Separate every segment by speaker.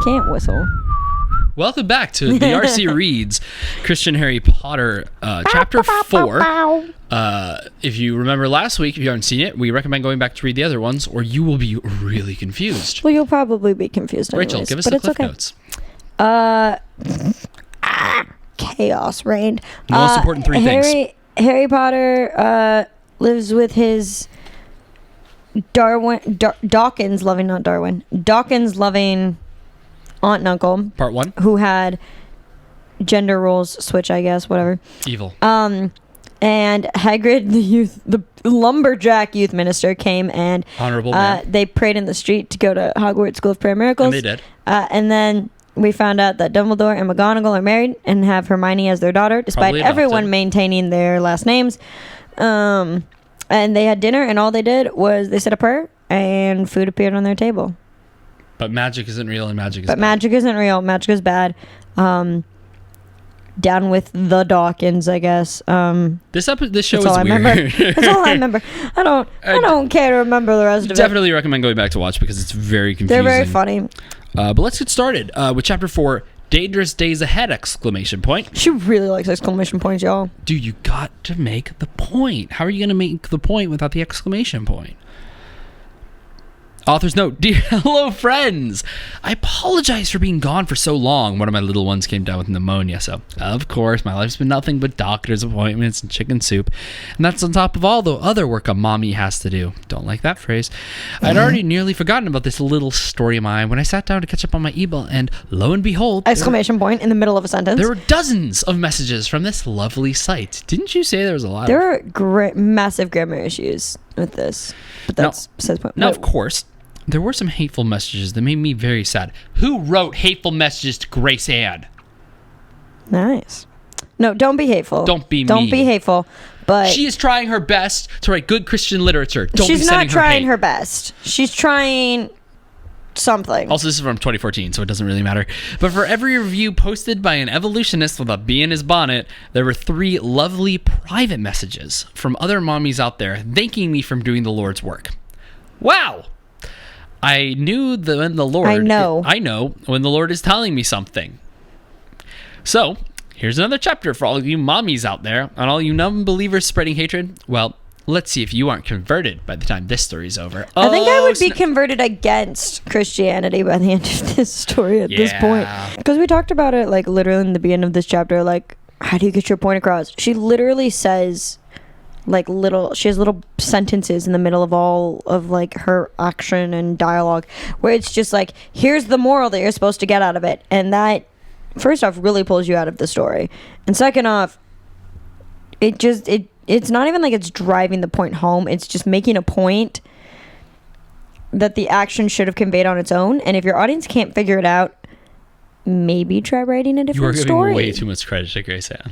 Speaker 1: can't whistle.
Speaker 2: Welcome back to the RC Reads Christian Harry Potter Chapter 4. If you remember last week, if you haven't seen it, we recommend going back to read the other ones, or you will be really confused.
Speaker 1: Well, you'll probably be confused anyways.
Speaker 2: Rachel, give us the cliff notes.
Speaker 1: Chaos reigned.
Speaker 2: The most important three things.
Speaker 1: Harry Potter lives with his Dawkins loving aunt and uncle.
Speaker 2: Part 1.
Speaker 1: Who had gender roles switch, I guess, whatever.
Speaker 2: Evil.
Speaker 1: And Hagrid, the lumberjack youth minister, came and
Speaker 2: honorable man.
Speaker 1: They prayed in the street to go to Hogwarts School of Prayer and Miracles.
Speaker 2: And they did.
Speaker 1: And then we found out that Dumbledore and McGonagall are married and have Hermione as their daughter, despite everyone maintaining their last names. And they had dinner, and all they did was they said a prayer, and food appeared on their table.
Speaker 2: But magic isn't real, and magic is bad.
Speaker 1: But magic isn't real. Magic is bad. Down with the Dawkins, I guess.
Speaker 2: This show is weird.
Speaker 1: That's all I remember. I don't care to remember the rest of it.
Speaker 2: Definitely recommend going back to watch because it's very confusing.
Speaker 1: They're very funny.
Speaker 2: But let's get started with Chapter 4, Dangerous Days Ahead, exclamation point.
Speaker 1: She really likes exclamation points, y'all.
Speaker 2: Dude, you got to make the point. How are you going to make the point without the exclamation point? Author's note, dear hello friends. I apologize for being gone for so long. One of my little ones came down with pneumonia, so of course my life's been nothing but doctor's appointments and chicken soup. And that's on top of all the other work a mommy has to do. Don't like that phrase. I'd already nearly forgotten about this little story of mine when I sat down to catch up on my email, and lo and behold,
Speaker 1: exclamation point in the middle of a sentence.
Speaker 2: There were dozens of messages from this lovely site. Didn't you say there was a lot?
Speaker 1: There are massive grammar issues with this. But that's besides the point.
Speaker 2: Now, of course, there were some hateful messages that made me very sad. Who wrote hateful messages to Grace Ann?
Speaker 1: Nice. No, don't be hateful.
Speaker 2: Don't be
Speaker 1: Don't be hateful. But
Speaker 2: she is trying her best to write good Christian literature.
Speaker 1: She's not trying her best. She's trying something.
Speaker 2: Also, this is from 2014, so it doesn't really matter. But for every review posted by an evolutionist with a bee in his bonnet, there were 3 lovely private messages from other mommies out there thanking me for doing the Lord's work. Wow! I knew that when the Lord... I know when the Lord is telling me something. So, here's another chapter for all you mommies out there, and all you non-believers spreading hatred. Well, let's see if you aren't converted by the time this story's over.
Speaker 1: I think I would be converted against Christianity by the end of this story at this point. Because we talked about it, like, literally in the beginning of this chapter, like, how do you get your point across? She literally says... she has little sentences in the middle of all of like her action and dialogue where it's just like, here's the moral that you're supposed to get out of it, and that first off really pulls you out of the story, and second off it's not even like it's driving the point home, it's just making a point that the action should have conveyed on its own. And if your audience can't figure it out, maybe try writing a different story.
Speaker 2: You are giving way too much credit to Grace Ann.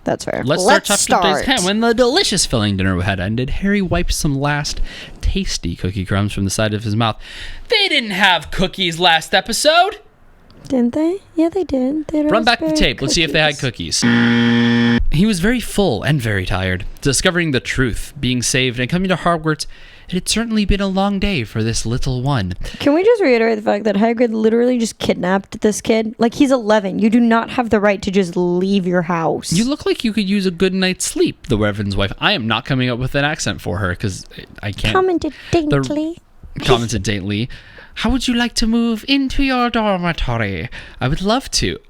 Speaker 1: That's fair.
Speaker 2: Let's start chapter 10. When the delicious filling dinner had ended, Harry wiped some last tasty cookie crumbs from the side of his mouth. They didn't have cookies last episode.
Speaker 1: Didn't they? Yeah, they did.
Speaker 2: Run back the tape. Let's see if they had cookies. He was very full and very tired. Discovering the truth, being saved, and coming to Hogwarts, it had certainly been a long day for this little one.
Speaker 1: Can we just reiterate the fact that Hagrid literally just kidnapped this kid? Like, he's 11. You do not have the right to just leave your house.
Speaker 2: You look like you could use a good night's sleep, the Reverend's wife. I am not coming up with an accent for her because I can't.
Speaker 1: Commented daintily.
Speaker 2: How would you like to move into your dormitory? I would love to.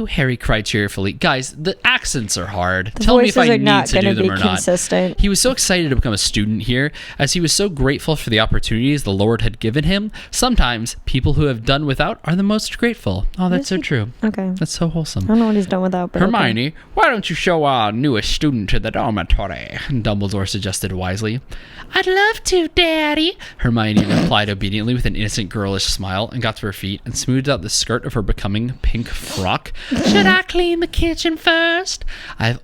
Speaker 2: Harry cried cheerfully. Guys, the accents are hard. Tell me if I need to do them or not.
Speaker 1: Consistent.
Speaker 2: He was so excited to become a student here, as he was so grateful for the opportunities the Lord had given him. Sometimes, people who have done without are the most grateful. Oh, that's so true.
Speaker 1: Okay.
Speaker 2: That's so wholesome.
Speaker 1: I don't know what he's done without. But
Speaker 2: Hermione, why don't you show our newest student to the dormitory? Dumbledore suggested wisely. I'd love to, Daddy. Hermione replied obediently with an innocent girlish smile and got to her feet and smoothed out the skirt of her becoming pink frock. Should I clean the kitchen first? I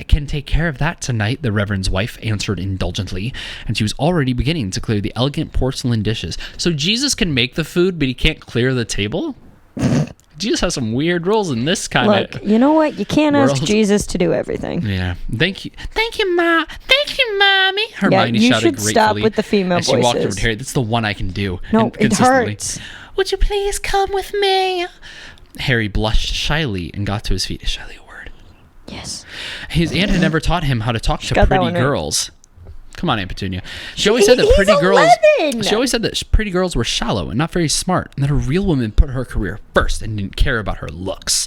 Speaker 2: can take care of that tonight, the Reverend's wife answered indulgently, and she was already beginning to clear the elegant porcelain dishes. So Jesus can make the food, but he can't clear the table? Jesus has some weird rules in this kind of.
Speaker 1: Look, you know what? You can't ask Jesus to do everything.
Speaker 2: Yeah. Thank you, Ma. Thank you, Mommy. Hermione shouted gratefully.
Speaker 1: You should stop with the female voices.
Speaker 2: She walked over to Harry. That's the one I can do.
Speaker 1: No, it hurts.
Speaker 2: Would you please come with me? Harry blushed shyly and got to his feet. Is shyly a word?
Speaker 1: Yes.
Speaker 2: His aunt had never taught him how to talk to
Speaker 1: got that
Speaker 2: pretty
Speaker 1: one right.
Speaker 2: girls. Come on, Aunt Petunia. She always said that pretty
Speaker 1: He's
Speaker 2: girls.
Speaker 1: 11.
Speaker 2: She always said that pretty girls were shallow and not very smart, and that a real woman put her career first and didn't care about her looks.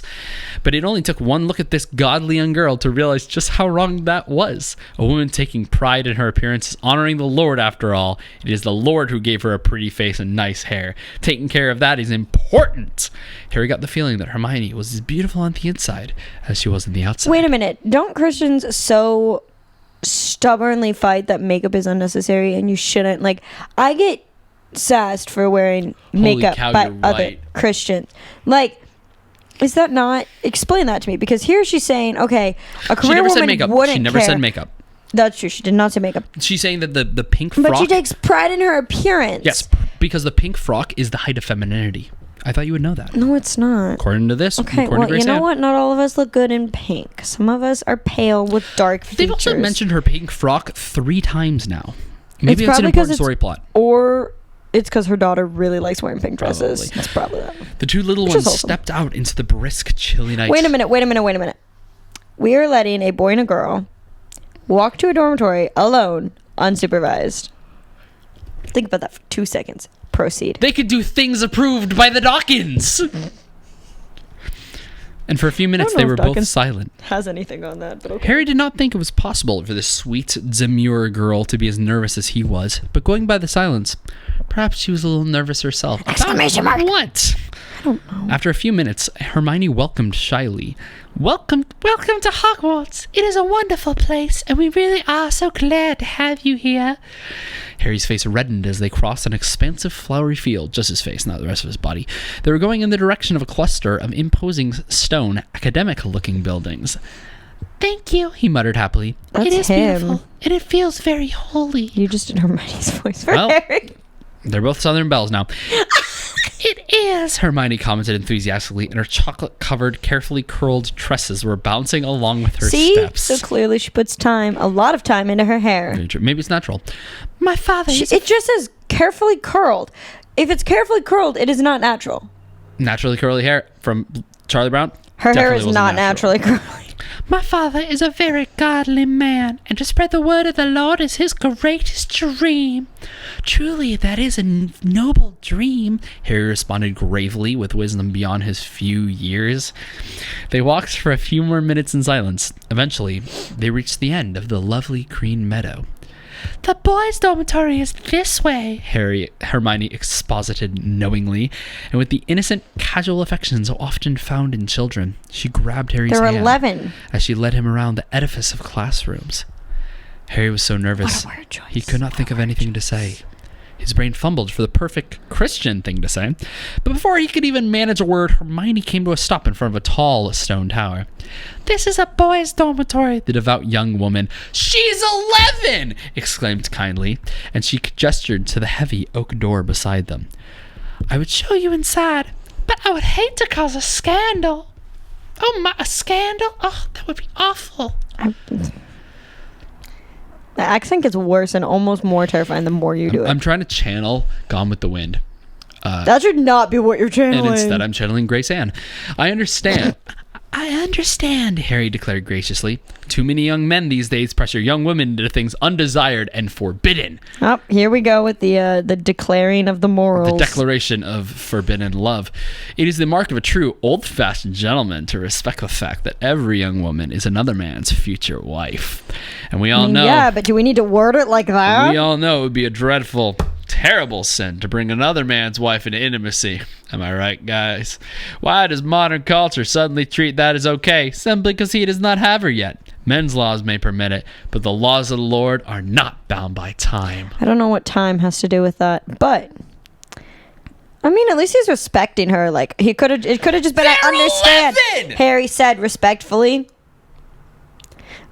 Speaker 2: But it only took one look at this godly young girl to realize just how wrong that was. A woman taking pride in her appearance is honoring the Lord after all. It is the Lord who gave her a pretty face and nice hair. Taking care of that is important. Harry got the feeling that Hermione was as beautiful on the inside as she was on the outside.
Speaker 1: Wait a minute. Don't Christians so stubbornly fight that makeup is unnecessary and you shouldn't? Like, I get sassed for wearing makeup
Speaker 2: cow,
Speaker 1: by
Speaker 2: you're
Speaker 1: other
Speaker 2: right.
Speaker 1: Christians. Like, is that not? Explain that to me, because here she's saying, okay, a
Speaker 2: She
Speaker 1: career
Speaker 2: never said
Speaker 1: woman
Speaker 2: makeup.
Speaker 1: wouldn't
Speaker 2: She never
Speaker 1: care.
Speaker 2: said makeup.
Speaker 1: That's true. She did not say makeup.
Speaker 2: She's saying that the pink frock.
Speaker 1: But she takes pride in her appearance.
Speaker 2: Yes, because the pink frock is the height of femininity. I thought you would know that.
Speaker 1: No, it's not.
Speaker 2: According to this,
Speaker 1: Okay,
Speaker 2: according
Speaker 1: well,
Speaker 2: to Grace
Speaker 1: you know
Speaker 2: Ann.
Speaker 1: what? Not all of us look good in pink. Some of us are pale with dark features.
Speaker 2: They've also mentioned her pink frock 3 times now. Maybe it's an
Speaker 1: probably 'cause
Speaker 2: important story plot.
Speaker 1: Or it's because her daughter really likes wearing pink dresses.
Speaker 2: Probably.
Speaker 1: That's probably that.
Speaker 2: The 2 little
Speaker 1: Which
Speaker 2: ones
Speaker 1: is awesome.
Speaker 2: stepped out into the brisk, chilly night.
Speaker 1: Wait a minute. We are letting a boy and a girl walk to a dormitory alone, unsupervised. Think about that for 2 seconds. Proceed.
Speaker 2: They could do things approved by the Dawkins. And for a few minutes,
Speaker 1: know
Speaker 2: they
Speaker 1: if
Speaker 2: were both
Speaker 1: Dawkins
Speaker 2: silent.
Speaker 1: Has anything on that, but okay.
Speaker 2: Harry did not think it was possible for this sweet, demure girl to be as nervous as he was, but going by the silence, perhaps she was a little nervous herself.
Speaker 1: Exclamation mark.
Speaker 2: What?
Speaker 1: I don't know.
Speaker 2: After a few minutes, Hermione welcomed shyly. Welcome to Hogwarts. It is a wonderful place, and we really are so glad to have you here. Harry's face reddened as they crossed an expansive flowery field, just his face, not the rest of his body. They were going in the direction of a cluster of imposing stone, academic-looking buildings. Thank you, he muttered happily.
Speaker 1: That's
Speaker 2: it is
Speaker 1: him.
Speaker 2: beautiful, and it feels very holy.
Speaker 1: You just did Hermione's voice for
Speaker 2: Well,
Speaker 1: Harry.
Speaker 2: They're both Southern belles now. It is, Hermione commented enthusiastically, and her chocolate-covered, carefully curled tresses were bouncing along with her
Speaker 1: See?
Speaker 2: steps.
Speaker 1: So clearly she puts a lot of time into her hair.
Speaker 2: Very true. Maybe it's natural. My father is
Speaker 1: It just says carefully curled. If it's carefully curled, it is not natural.
Speaker 2: naturally curly hair from Charlie Brown.
Speaker 1: Her hair
Speaker 2: Definitely
Speaker 1: is
Speaker 2: wasn't
Speaker 1: not
Speaker 2: natural.
Speaker 1: naturally curly.
Speaker 2: My father is a very godly man, and to spread the word of the Lord is his greatest dream. Truly, that is a noble dream, Harry responded gravely with wisdom beyond his few years. They walked for a few more minutes in silence. Eventually, they reached the end of the lovely green meadow. The boys' dormitory is this way, Hermione exposited knowingly, and with the innocent, casual affection so often found in children, she grabbed Harry's
Speaker 1: They're
Speaker 2: hand
Speaker 1: 11.
Speaker 2: as she led him around the edifice of classrooms. Harry was so nervous,
Speaker 1: What a word choice.
Speaker 2: he could not think of anything to say. His brain fumbled for the perfect Christian thing to say, but before he could even manage a word, Hermione came to a stop in front of a tall stone tower. This is a boys' dormitory, the devout young woman. She's 11! Exclaimed kindly, and she gestured to the heavy oak door beside them. I would show you inside, but I would hate to cause a scandal. Oh, a scandal? Oh, that would be awful.
Speaker 1: The accent gets worse and almost more terrifying the more you do it.
Speaker 2: I'm trying to channel Gone with the Wind.
Speaker 1: That should not be what you're channeling.
Speaker 2: And instead I'm channeling Grace Ann. I understand. I understand, Harry declared graciously. Too many young men these days pressure young women into things undesired and forbidden.
Speaker 1: Oh, here we go with the declaring of the morals.
Speaker 2: The declaration of forbidden love. It is the mark of a true old-fashioned gentleman to respect the fact that every young woman is another man's future wife. And we all know...
Speaker 1: Yeah, but do we need to word it like that?
Speaker 2: We all know it would be a dreadful, terrible sin to bring another man's wife into intimacy. Am I right, guys? Why does modern culture suddenly treat that as okay, simply because he does not have her yet? Men's laws may permit it, but the laws of the Lord are not bound by time.
Speaker 1: I don't know what time has to do with that, but... I mean, at least he's respecting her. Like, it could have just been, I understand.
Speaker 2: 11!
Speaker 1: Harry said respectfully.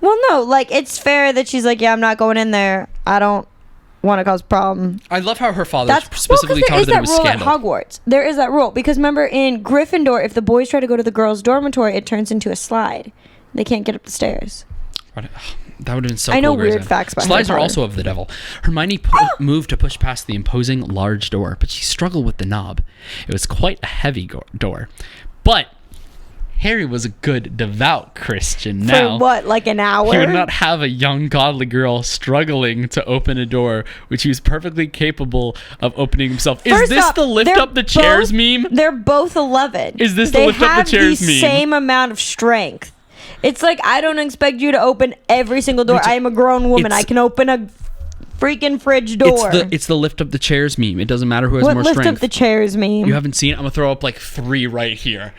Speaker 1: Well, no, like, it's fair that she's like, yeah, I'm not going in there. I don't want to cause problem.
Speaker 2: I love how her father
Speaker 1: That's
Speaker 2: specifically
Speaker 1: there
Speaker 2: told her
Speaker 1: is
Speaker 2: that it
Speaker 1: that
Speaker 2: was
Speaker 1: rule
Speaker 2: scandal.
Speaker 1: at Hogwarts. There is that rule because remember in Gryffindor, if the boys try to go to the girls' dormitory, it turns into a slide. They can't get up the stairs.
Speaker 2: That would have been so
Speaker 1: I know
Speaker 2: cool, Grayson.
Speaker 1: weird facts about
Speaker 2: Slides
Speaker 1: Harry
Speaker 2: are
Speaker 1: Potter.
Speaker 2: also of the devil. Hermione moved to push past the imposing large door, but she struggled with the knob. It was quite a heavy door. But Harry was a good, devout Christian now.
Speaker 1: For what, like an hour?
Speaker 2: He would not have a young, godly girl struggling to open a door, which he was perfectly capable of opening himself. Is
Speaker 1: First
Speaker 2: this
Speaker 1: off,
Speaker 2: the lift
Speaker 1: they're
Speaker 2: up the chairs
Speaker 1: both-
Speaker 2: meme?
Speaker 1: They're both 11.
Speaker 2: Is this the lift up the chairs
Speaker 1: They
Speaker 2: meme?
Speaker 1: have the same amount of strength. It's like, I don't expect you to open every single door. I am a grown woman. I can open a freaking fridge door.
Speaker 2: It's the lift up the chairs meme. It doesn't matter who has
Speaker 1: What
Speaker 2: more
Speaker 1: lift
Speaker 2: strength.
Speaker 1: up the chairs meme?
Speaker 2: You haven't seen it? I'm going to throw up like 3 right here.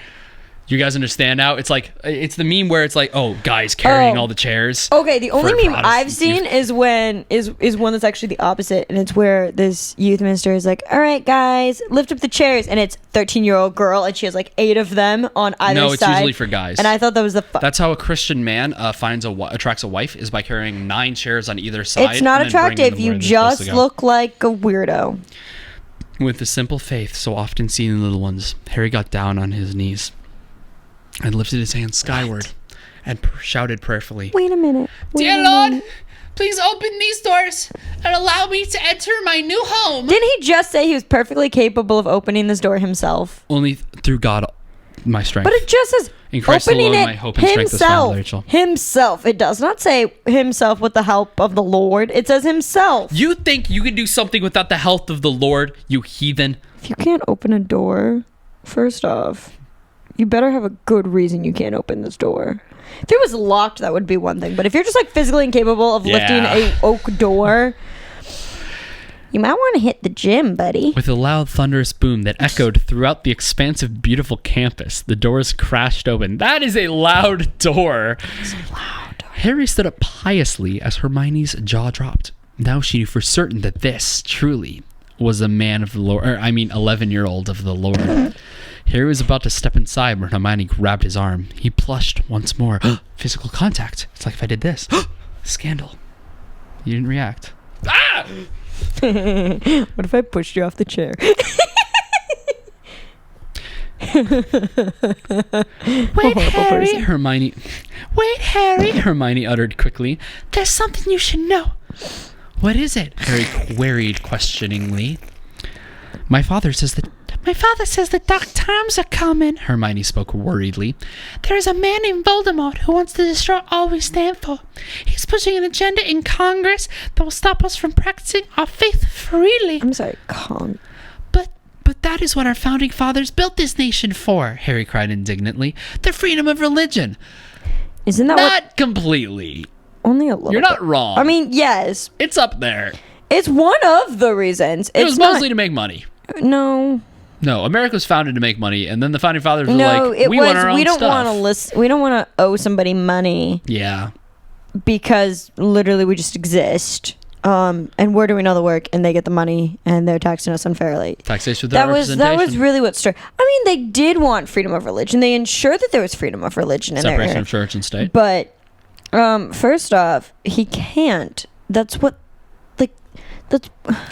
Speaker 2: You guys understand now? It's like, it's the meme where it's like, oh, guys carrying all the chairs.
Speaker 1: Okay, the only
Speaker 2: for
Speaker 1: meme
Speaker 2: Protestant
Speaker 1: I've seen
Speaker 2: youth.
Speaker 1: is one that's actually the opposite, and it's where this youth minister is like, all right, guys, lift up the chairs, and it's 13-year-old girl, and she has like 8 of them on either side.
Speaker 2: No, it's usually for guys.
Speaker 1: And I thought that was
Speaker 2: That's how a Christian man attracts a wife, is by carrying 9 chairs on either side.
Speaker 1: It's not
Speaker 2: and then bringing
Speaker 1: attractive.
Speaker 2: them where
Speaker 1: You
Speaker 2: they're supposed
Speaker 1: just
Speaker 2: to go.
Speaker 1: look like a weirdo.
Speaker 2: With the simple faith so often seen in little ones, Harry got down on his knees and lifted his hands skyward and shouted prayerfully,
Speaker 1: Wait a minute.
Speaker 2: Dear Lord, please open these doors and allow me to enter my new home.
Speaker 1: Didn't he just say he was perfectly capable of opening this door himself?
Speaker 2: Only through God, my strength.
Speaker 1: But it just says
Speaker 2: In Christ
Speaker 1: opening
Speaker 2: alone,
Speaker 1: it
Speaker 2: my hope and strength is found,
Speaker 1: himself.
Speaker 2: Rachel.
Speaker 1: Himself. It does not say himself with the help of the Lord. It says himself.
Speaker 2: You think you can do something without the help of the Lord, you heathen?
Speaker 1: If you can't open a door, first off, you better have a good reason you can't open this door. If it was locked, that would be one thing. But if you're just like physically incapable of lifting a oak door, you might want to hit the gym, buddy.
Speaker 2: With a loud, thunderous boom that echoed throughout the expansive, beautiful campus, the doors crashed open. That is a loud door.
Speaker 1: It's loud.
Speaker 2: Harry stood up piously as Hermione's jaw dropped. Now she knew for certain that this, truly, was a man of the Lord. 11-year-old of the Lord. Harry was about to step inside when Hermione grabbed his arm. He blushed once more. Physical contact. It's like if I did this. Scandal. You didn't react. Ah!
Speaker 1: What if I pushed you off the chair?
Speaker 2: Wait, Harry, Hermione. Wait, Harry, Hermione uttered quickly. There's something you should know. What is it? Harry queried questioningly. My father says that dark times are coming. Hermione spoke worriedly. There is a man named Voldemort who wants to destroy all we stand for. He's pushing an agenda in Congress that will stop us from practicing our faith freely.
Speaker 1: I'm sorry,
Speaker 2: But that is what our founding fathers built this nation for, Harry cried indignantly. The freedom of religion.
Speaker 1: Isn't that
Speaker 2: Not completely.
Speaker 1: only a little
Speaker 2: You're not wrong.
Speaker 1: I mean, yes.
Speaker 2: It's up there.
Speaker 1: It's one of the reasons.
Speaker 2: It was mostly to make money.
Speaker 1: No.
Speaker 2: No, America was founded to make money, and then the founding fathers were
Speaker 1: No,
Speaker 2: like,
Speaker 1: it
Speaker 2: we
Speaker 1: was
Speaker 2: want our own
Speaker 1: we don't
Speaker 2: stuff.
Speaker 1: want to we don't want to owe somebody money
Speaker 2: Yeah.
Speaker 1: because literally we just exist. And we're doing all the work and they get the money and they're taxing us unfairly.
Speaker 2: Taxation without
Speaker 1: That was
Speaker 2: representation.
Speaker 1: really what struck. I mean, they did want freedom of religion. They ensured that there was freedom of religion in
Speaker 2: Separation
Speaker 1: there.
Speaker 2: of church and state.
Speaker 1: But first off, he can't. That's what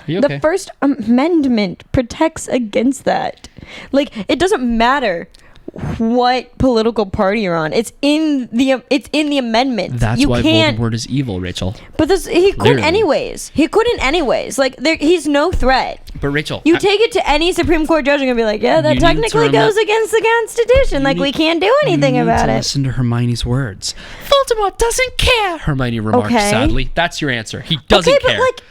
Speaker 2: You okay?
Speaker 1: the First Amendment protects against that. Like, it doesn't matter what political party you're on. It's in the amendment.
Speaker 2: That's
Speaker 1: you
Speaker 2: why
Speaker 1: can't,
Speaker 2: Voldemort is evil, Rachel.
Speaker 1: But he couldn't
Speaker 2: Literally.
Speaker 1: anyways. He couldn't anyways. Like, he's no threat.
Speaker 2: But Rachel,
Speaker 1: You take it to any Supreme Court judge and gonna be like, yeah, that
Speaker 2: You need to
Speaker 1: technically goes against the Constitution. Like, we can't do anything
Speaker 2: you need
Speaker 1: about
Speaker 2: to
Speaker 1: it.
Speaker 2: listen to Hermione's words. Voldemort doesn't care, Hermione remarked
Speaker 1: Okay.
Speaker 2: sadly. That's your answer. He doesn't
Speaker 1: Okay, but
Speaker 2: care.
Speaker 1: like,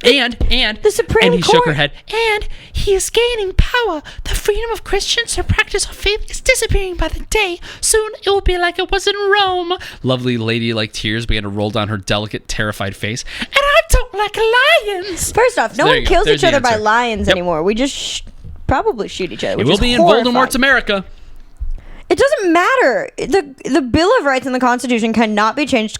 Speaker 2: And
Speaker 1: the Supreme
Speaker 2: and he shook her
Speaker 1: Court-
Speaker 2: head. And he is gaining power. The freedom of Christians to practice our faith is disappearing by the day. Soon it will be like it was in Rome. Lovely lady-like tears began to roll down her delicate, terrified face. And I don't like lions.
Speaker 1: first off, no
Speaker 2: there
Speaker 1: one
Speaker 2: you go.
Speaker 1: kills
Speaker 2: There's
Speaker 1: each
Speaker 2: the
Speaker 1: other by
Speaker 2: answer.
Speaker 1: lions
Speaker 2: Yep.
Speaker 1: anymore. We just probably shoot each other.
Speaker 2: It
Speaker 1: Which
Speaker 2: will
Speaker 1: is
Speaker 2: be in
Speaker 1: horrifying.
Speaker 2: Voldemort's America.
Speaker 1: It doesn't matter. The Bill of Rights and the Constitution cannot be changed.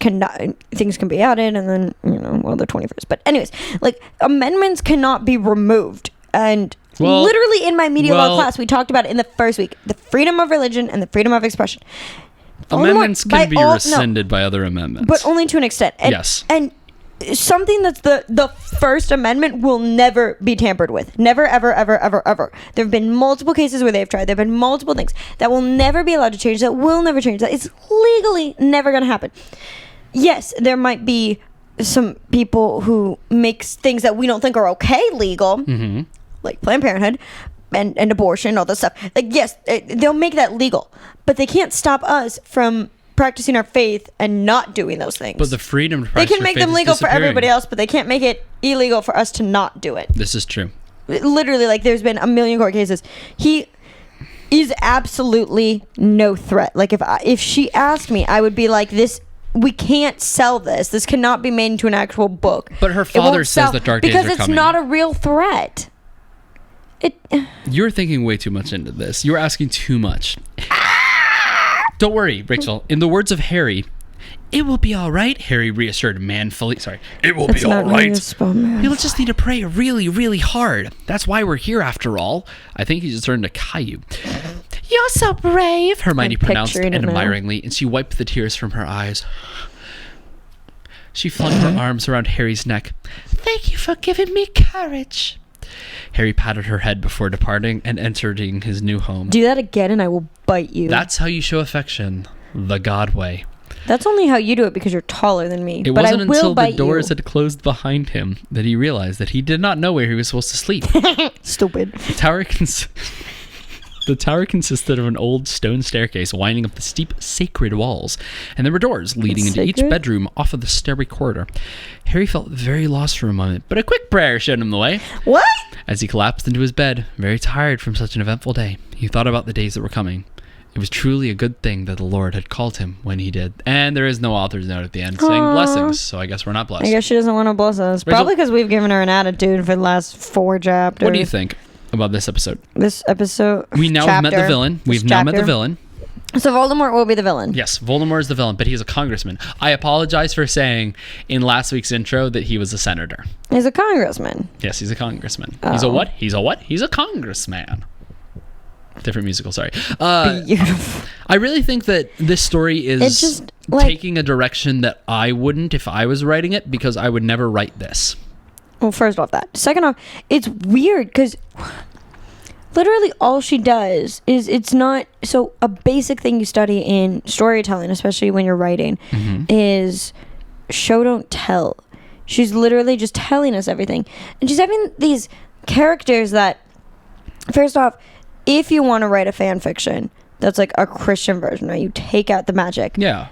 Speaker 1: Things can be added, and then the 21st. But anyways, like, amendments cannot be removed. And literally in my media law class, we talked about it in the first week: the freedom of religion and the freedom of expression.
Speaker 2: Amendments
Speaker 1: Voldemort,
Speaker 2: can be rescinded by other amendments.
Speaker 1: but only to an extent. And,
Speaker 2: Yes.
Speaker 1: and something that's the First Amendment will never be tampered with. Never, ever, ever, ever, ever. There have been multiple cases where they've tried. There have been multiple things that will never be allowed to change. That will never change. That it's legally never going to happen. yes, there might be some people who makes things that we don't think are okay legal, like Planned Parenthood and abortion, all this stuff. Like, yes, they'll make that legal, but they can't stop us from practicing our faith and not doing those things.
Speaker 2: But the freedom to
Speaker 1: they
Speaker 2: practice
Speaker 1: can make them legal for everybody else, but they can't make it illegal for us to not do it.
Speaker 2: This is true.
Speaker 1: Literally, like, there's been a million court cases. He is absolutely no threat. Like, if she asked me, I would be like, this, we can't sell this. This cannot be made into an actual book.
Speaker 2: But her father says that dark days are coming.
Speaker 1: Because it's not a real threat.
Speaker 2: You're thinking way too much into this. You're asking too much. Don't worry, Rachel. In the words of Harry, it will be all right, Harry reassured manfully. Sorry. It will be all right. You'll just need to pray really, really hard. That's why we're here, after all. I think he just turned to Caillou. You're so brave, Hermione pronounced admiringly, and she wiped the tears from her eyes. She flung her arms around Harry's neck. Thank you for giving me courage. Harry patted her head before departing and entering his new home.
Speaker 1: Do that again and I will bite you.
Speaker 2: That's how you show affection. The God way.
Speaker 1: That's only how you do it because you're taller than me.
Speaker 2: It
Speaker 1: but
Speaker 2: wasn't
Speaker 1: I will
Speaker 2: until the
Speaker 1: bite
Speaker 2: doors
Speaker 1: you.
Speaker 2: had closed behind him that he realized that he did not know where he was supposed to sleep.
Speaker 1: Stupid.
Speaker 2: The tower consisted of an old stone staircase winding up the steep, sacred walls, and there were doors leading into each bedroom off of the stairway corridor. Harry felt very lost for a moment, but a quick prayer showed him the way.
Speaker 1: What?
Speaker 2: As he collapsed into his bed, very tired from such an eventful day, he thought about the days that were coming. It was truly a good thing that the Lord had called him when he did. And there is no author's note at the end saying blessings, so I guess we're not blessed.
Speaker 1: I guess she doesn't want to bless us.
Speaker 2: Rachel,
Speaker 1: probably because we've given her an attitude for the last 4 chapters.
Speaker 2: What do you think about this episode?
Speaker 1: We
Speaker 2: now have met the villain. We've now met the villain.
Speaker 1: So Voldemort will be the villain.
Speaker 2: Yes, Voldemort is the villain, but he's a congressman. I apologize for saying in last week's intro that he was a senator.
Speaker 1: He's a congressman.
Speaker 2: Yes, he's a congressman.
Speaker 1: Oh.
Speaker 2: He's a what? He's a what? He's a congressman. Different musical, sorry.
Speaker 1: Beautiful.
Speaker 2: I really think that this story is
Speaker 1: just, like,
Speaker 2: taking a direction that I wouldn't if I was writing it, because I would never write this.
Speaker 1: Well, first off that. Second off, it's weird because literally all she does is, it's not, so a basic thing you study in storytelling, especially when you're writing, is show don't tell. She's literally just telling us everything. And she's having these characters that, first off, if you want to write a fan fiction that's like a Christian version, right? You take out the magic.
Speaker 2: Yeah.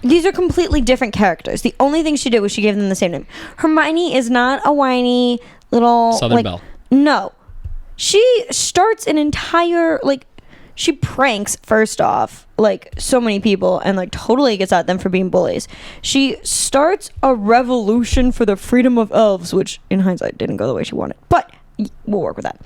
Speaker 1: These are completely different characters. The only thing she did was she gave them the same name. Hermione is not a whiny little
Speaker 2: Southern Belle.
Speaker 1: No. She starts an entire, like, she pranks, first off, like, so many people and, like, totally gets at them for being bullies. She starts a revolution for the freedom of elves, which in hindsight didn't go the way she wanted. But we'll work with that.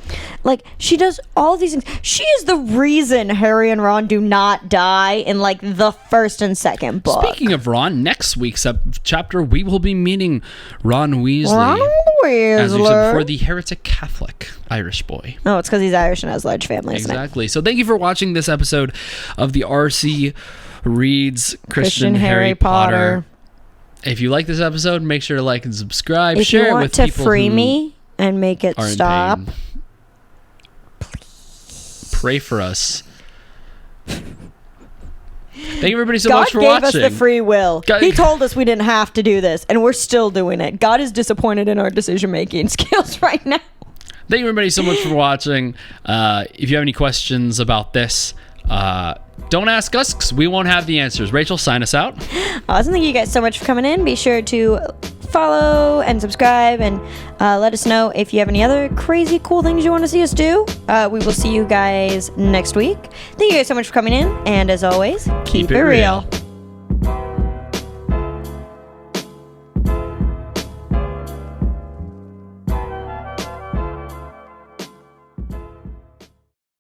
Speaker 1: Like, she does all these things. She is the reason Harry and Ron do not die in, like, the first and second book.
Speaker 2: Speaking of Ron, next week's chapter, we will be meeting Ron Weasley.
Speaker 1: Ron Weasley.
Speaker 2: As we said before, the heretic Catholic Irish boy.
Speaker 1: Oh, it's because he's Irish and has a large family,
Speaker 2: Exactly. So thank you for watching this episode of the RC Reads Christian Harry Potter. If you like this episode, make sure to like and subscribe.
Speaker 1: If
Speaker 2: Share
Speaker 1: you
Speaker 2: it
Speaker 1: want
Speaker 2: with
Speaker 1: to
Speaker 2: people
Speaker 1: free
Speaker 2: who
Speaker 1: me and make it
Speaker 2: are in
Speaker 1: stop,
Speaker 2: pain. Pray for us. Thank you, everybody, so much for watching.
Speaker 1: God gave us the free will. He told us we didn't have to do this, and we're still doing it. God is disappointed in our decision-making skills right now.
Speaker 2: Thank you, everybody, so much for watching. If you have any questions about this, don't ask us, because we won't have the answers. Rachel, sign us out.
Speaker 1: Awesome. Thank you guys so much for coming in. Be sure to follow and subscribe, and let us know if you have any other crazy cool things you want to see us do. We will see you guys next week. Thank you guys so much for coming in, and as always, keep it real.